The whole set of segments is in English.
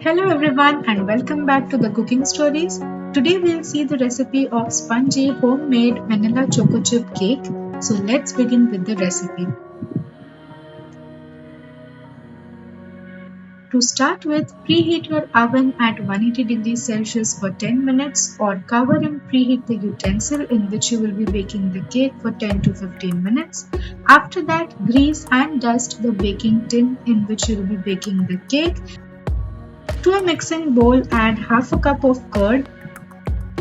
Hello everyone and welcome back to the cooking stories. Today we'll see the recipe of spongy homemade vanilla choco chip cake. So let's begin with the recipe. To start with, preheat your oven at 180 degrees Celsius for 10 minutes or cover and preheat the utensil in which you will be baking the cake for 10 to 15 minutes. After that, grease and dust the baking tin in which you will be baking the cake. To a mixing bowl, add half a cup of curd,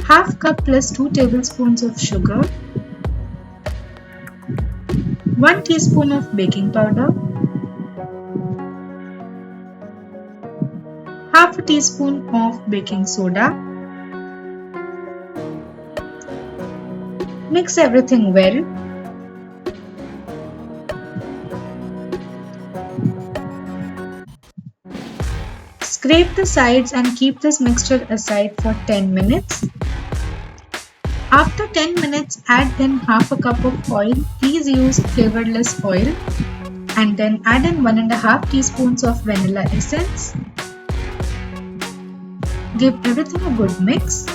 half cup plus 2 tablespoons of sugar, 1 teaspoon of baking powder, half a teaspoon of baking soda. Mix everything well. Scrape the sides and keep this mixture aside for 10 minutes. After 10 minutes, add in half a cup of oil. Please use flavorless oil. And then add in 1.5 teaspoons of vanilla essence. Give everything a good mix.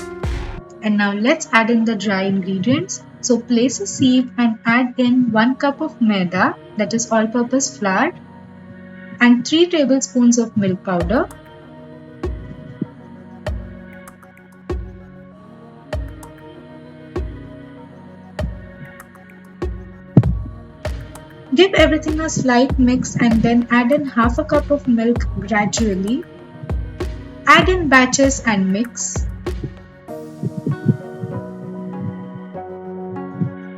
And now let's add in the dry ingredients. So place a sieve and add in 1 cup of maida, that is all-purpose flour, and 3 tablespoons of milk powder. Give everything a slight mix and then add in half a cup of milk gradually. Add in batches and mix.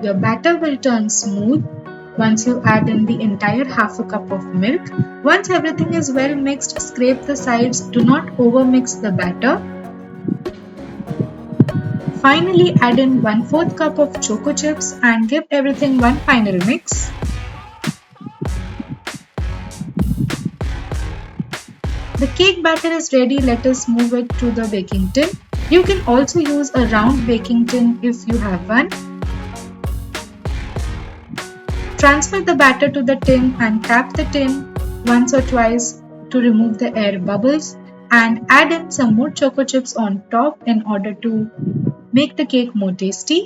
Your batter will turn smooth once you add in the entire half a cup of milk. Once everything is well mixed, scrape the sides. Do not overmix the batter. Finally, add in 1/4 cup of choco chips and give everything one final mix. The cake batter is ready. Let us move it to the baking tin. You can also use a round baking tin if you have one. Transfer the batter to the tin and tap the tin once or twice to remove the air bubbles and add in some more choco chips on top in order to make the cake more tasty.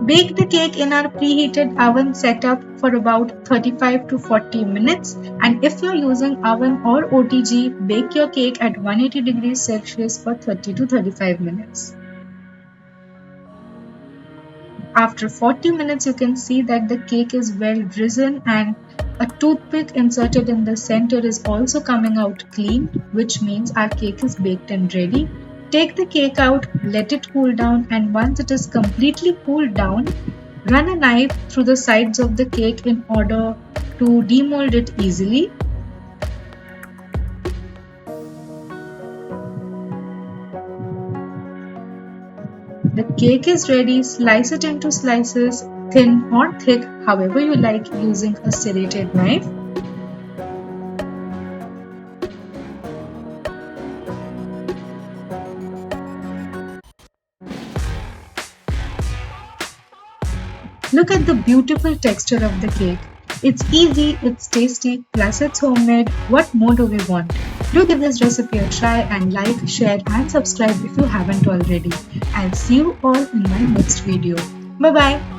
Bake the cake in our preheated oven setup for about 35 to 40 minutes, and if you're using oven or OTG, bake your cake at 180 degrees Celsius for 30 to 35 minutes. After 40 minutes, you can see that the cake is well risen and a toothpick inserted in the center is also coming out clean, which means our cake is baked and ready. Take the cake out, let it cool down, and once it is completely cooled down, run a knife through the sides of the cake in order to demold it easily. The cake is ready. Slice it into slices, thin or thick, however you like, using a serrated knife. Look at the beautiful texture of the cake. It's easy, it's tasty, plus it's homemade. What more do we want? Do give this recipe a try and like, share and subscribe if you haven't already. I'll see you all in my next video. Bye bye.